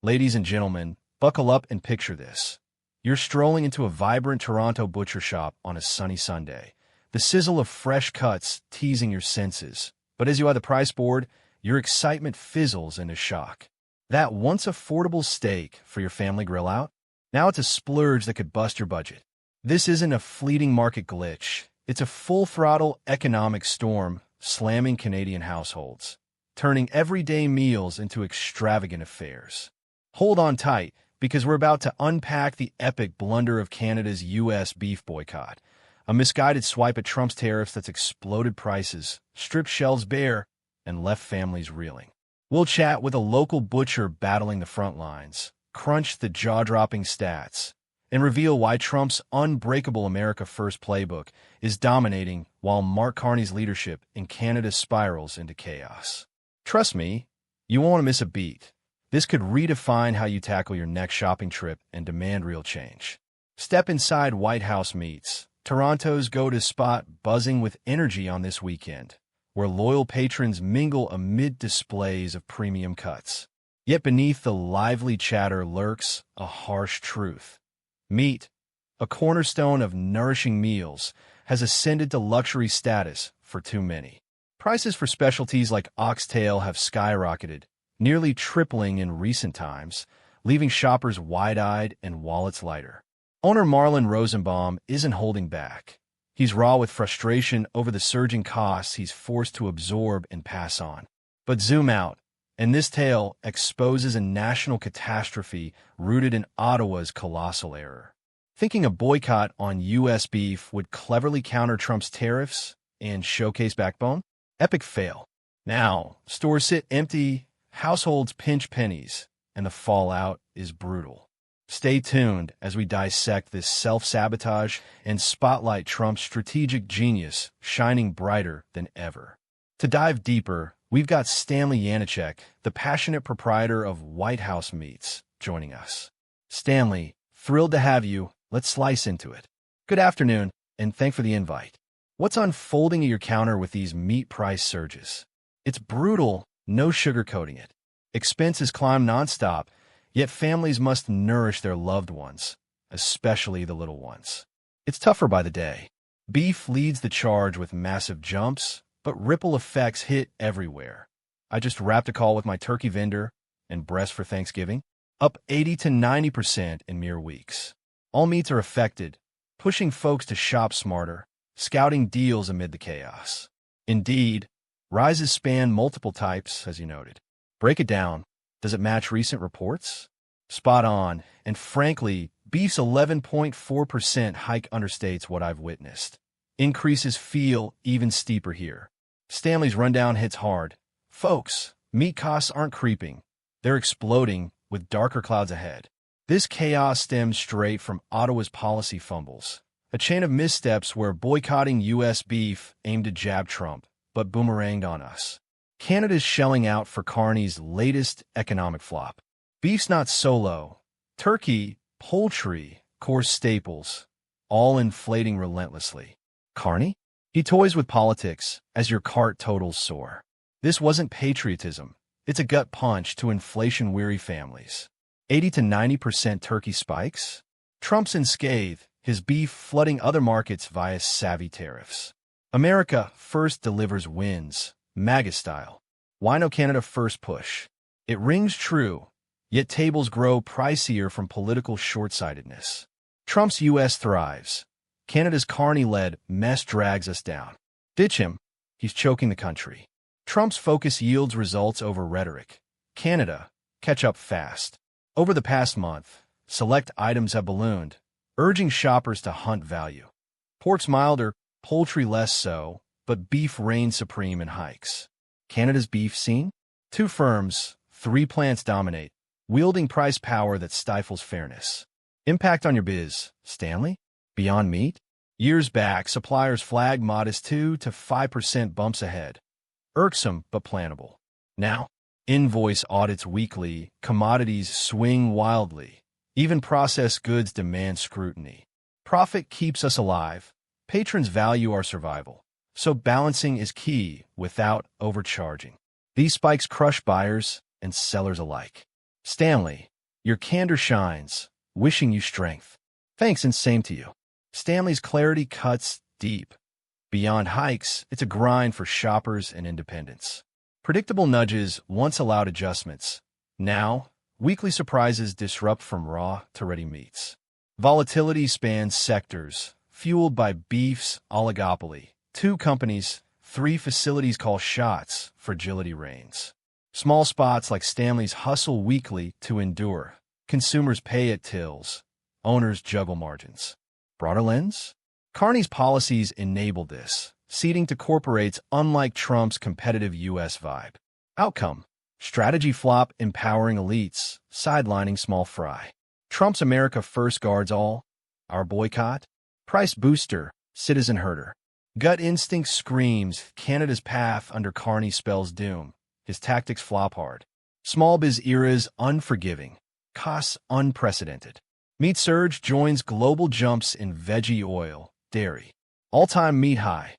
Ladies and gentlemen, buckle up and picture this. You're strolling into a vibrant Toronto butcher shop on a sunny Sunday. The sizzle of fresh cuts teasing your senses. But as you eye the price board, your excitement fizzles into shock. That once affordable steak for your family grill out? Now it's a splurge that could bust your budget. This isn't a fleeting market glitch. It's a full-throttle economic storm slamming Canadian households, turning everyday meals into extravagant affairs. Hold on tight, because we're about to unpack the epic blunder of Canada's U.S. beef boycott, a misguided swipe at Trump's tariffs that's exploded prices, stripped shelves bare, and left families reeling. We'll chat with a local butcher battling the front lines, crunch the jaw-dropping stats, and reveal why Trump's unbreakable America First playbook is dominating while Mark Carney's leadership in Canada spirals into chaos. Trust me, you won't want to miss a beat. This could redefine how you tackle your next shopping trip and demand real change. Step inside White House Meats, Toronto's go-to spot buzzing with energy on this weekend, where loyal patrons mingle amid displays of premium cuts. Yet beneath the lively chatter lurks a harsh truth. Meat, a cornerstone of nourishing meals, has ascended to luxury status for too many. Prices for specialties like oxtail have skyrocketed, nearly tripling in recent times, leaving shoppers wide-eyed and wallets lighter. Owner Marlon Rosenbaum isn't holding back. He's raw with frustration over the surging costs he's forced to absorb and pass on. But zoom out, and this tale exposes a national catastrophe rooted in Ottawa's colossal error. Thinking a boycott on U.S. beef would cleverly counter Trump's tariffs and showcase backbone? Epic fail. Now, stores sit empty, households pinch pennies, and the fallout is brutal. Stay tuned as we dissect this self-sabotage and spotlight Trump's strategic genius shining brighter than ever. To dive deeper, we've got Stanley Janacek, the passionate proprietor of White House Meats, joining us. Stanley, thrilled to have you. Let's slice into it. Good afternoon, and thanks for the invite. What's unfolding at your counter with these meat price surges? It's brutal, no sugarcoating it. Expenses climb nonstop, yet families must nourish their loved ones, especially the little ones. It's tougher by the day. Beef leads the charge with massive jumps, but ripple effects hit everywhere. I just wrapped a call with my turkey vendor and breast for Thanksgiving, up 80 to 90% in mere weeks. All meats are affected, pushing folks to shop smarter, scouting deals amid the chaos. Indeed, rises span multiple types, as you noted. Break it down. Does it match recent reports? Spot on, and frankly, beef's 11.4% hike understates what I've witnessed. Increases feel even steeper here. Stanley's rundown hits hard. Folks, meat costs aren't creeping. They're exploding with darker clouds ahead. This chaos stems straight from Ottawa's policy fumbles, a chain of missteps where boycotting U.S. beef aimed to jab Trump, but boomeranged on us. Canada's shelling out for Carney's latest economic flop. Beef's not solo. Turkey, poultry, core staples, all inflating relentlessly. Carney? He toys with politics as your cart totals soar. This wasn't patriotism. It's a gut punch to inflation-weary families. 80 to 90% turkey spikes? Trump's unscathed, his beef flooding other markets via savvy tariffs. America First delivers wins, MAGA style. Why no Canada First push? It rings true, yet tables grow pricier from political short-sightedness. Trump's U.S. thrives. Canada's Carney-led mess drags us down. Ditch him. He's choking the country. Trump's focus yields results over rhetoric. Canada, catch up fast. Over the past month, select items have ballooned, urging shoppers to hunt value. Pork's milder, poultry less so, but beef reigns supreme in hikes. Canada's beef scene? 2 firms, 3 plants dominate, wielding price power that stifles fairness. Impact on your biz, Stanley? Beyond Meat? Years back, suppliers flagged modest 2 to 5% bumps ahead. Irksome but plannable. Now, invoice audits weekly, commodities swing wildly. Even processed goods demand scrutiny. Profit keeps us alive. Patrons value our survival. So balancing is key without overcharging. These spikes crush buyers and sellers alike. Stanley, your candor shines, wishing you strength. Thanks and same to you. Stanley's clarity cuts deep. Beyond hikes, it's a grind for shoppers and independents. Predictable nudges once allowed adjustments. Now, weekly surprises disrupt from raw to ready meats. Volatility spans sectors, fueled by beef's oligopoly. 2 companies, 3 facilities call shots, fragility reigns. Small spots like Stanley's hustle weekly to endure. Consumers pay at tills. Owners juggle margins. Broader lens? Carney's policies enable this, ceding to corporates unlike Trump's competitive U.S. vibe. Outcome: strategy flop empowering elites, sidelining small fry. Trump's America first guards all. Our boycott? Price booster, citizen herder. Gut instinct screams Canada's path under Carney spells doom. His tactics flop hard. Small biz era's unforgiving. Costs unprecedented. Meat surge joins global jumps in veggie oil, dairy. All-time meat high.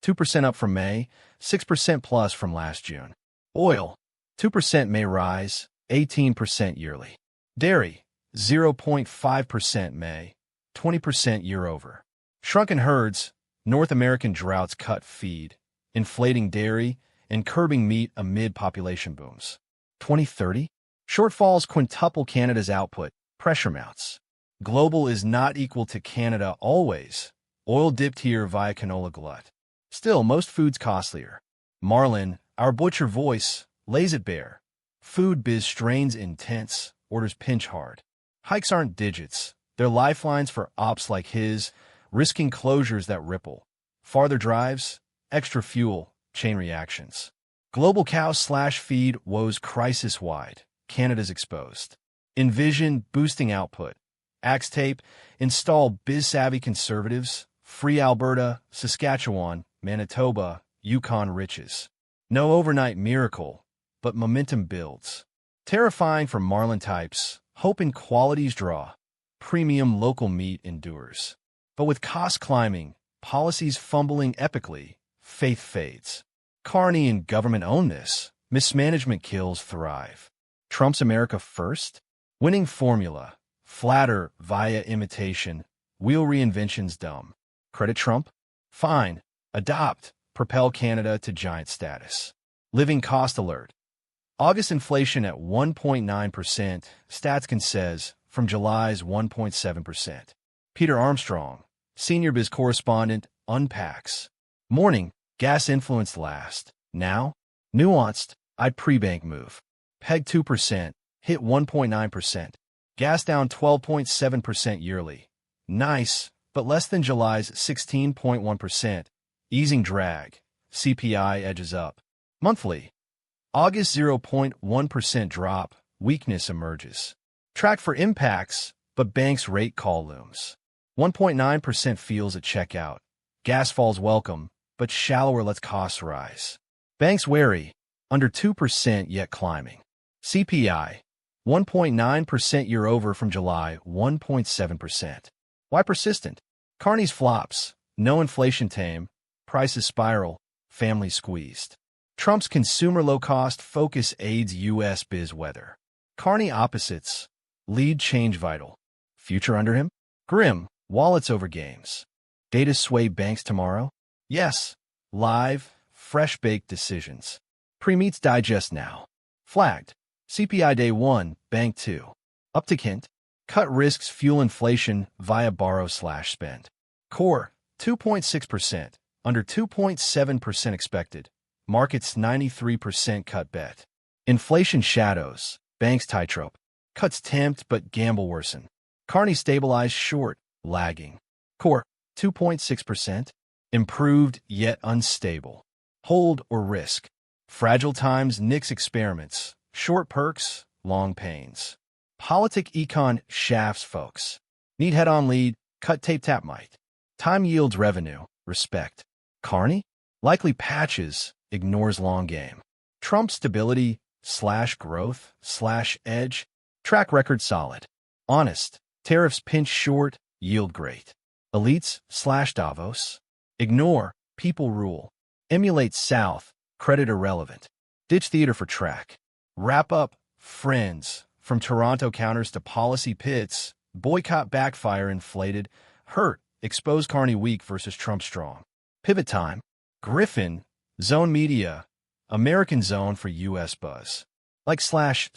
2% up from May, 6% plus from last June. Oil, 2% may rise, 18% yearly. Dairy, 0.5% May, 20% year over. Shrunken herds, North American droughts cut feed, inflating dairy, and curbing meat amid population booms. 2030? Shortfalls quintuple Canada's output, pressure mounts. Global is not equal to Canada always. Oil dipped here via canola glut. Still, most foods costlier. Marlin, our butcher voice, lays it bare. Food biz strains intense, orders pinch hard. Hikes aren't digits. They're lifelines for ops like his, risking closures that ripple. Farther drives, extra fuel, chain reactions. Global cow/feed woes crisis-wide. Canada's exposed. Envision boosting output. Axe tape, install biz-savvy conservatives. Free Alberta, Saskatchewan, Manitoba, Yukon riches. No overnight miracle, but momentum builds. Terrifying for Marlin types, hope inequalities draw. Premium local meat endures. But with costs climbing, policies fumbling epically, faith fades. Carney and government own this. Mismanagement kills thrive. Trump's America first? Winning formula. Flatter via imitation. Wheel reinventions dumb. Credit Trump? Fine. Adopt. Propel Canada to giant status. Living cost alert. August inflation at 1.9%, StatsCan says, from July's 1.7%. Peter Armstrong, senior biz correspondent, unpacks. Morning, gas influenced last. Now, nuanced, I'd pre-bank move. Peg 2%, hit 1.9%. Gas down 12.7% yearly. Nice, but less than July's 16.1%. Easing drag. CPI edges up. Monthly. August 0.1% drop. Weakness emerges. Track for impacts, but banks rate call looms. 1.9% feels at checkout. Gas falls welcome, but shallower lets costs rise. Banks wary. Under 2% yet climbing. CPI. 1.9% year over from July, 1.7%. Why persistent? Carney's flops. No inflation tame. Prices spiral. Families squeezed. Trump's consumer low-cost focus aids U.S. biz weather. Carney opposites. Lead change vital. Future under him? Grim. Wallets over games. Data sway banks tomorrow? Yes. Live, fresh-baked decisions. Pre-meets digest now. Flagged. CPI day 1, bank 2. Up to hint. Cut risks fuel inflation via borrow/spend. Core, 2.6%. Under 2.7% expected. Markets 93% cut bet. Inflation shadows. Banks tightrope. Cuts tempt but gamble worsen. Carney stabilized short, lagging. Core, 2.6%. Improved yet unstable. Hold or risk. Fragile times nix experiments. Short perks, long pains. Politic econ shafts folks. Need head-on lead, cut tape tap might. Time yields revenue, respect. Carney? Likely patches, ignores long game. Trump stability/growth/edge. Track record solid. Honest. Tariffs pinch short, yield great. Elites/Davos. Ignore, people rule. Emulate South, credit irrelevant. Ditch theater for track. Wrap up, friends, From Toronto counters to policy pits, boycott backfire inflated, hurt, exposed Carney weak versus Trump strong. Pivot time. Griffin, Zone Media, American Zone for U.S. Buzz. Like /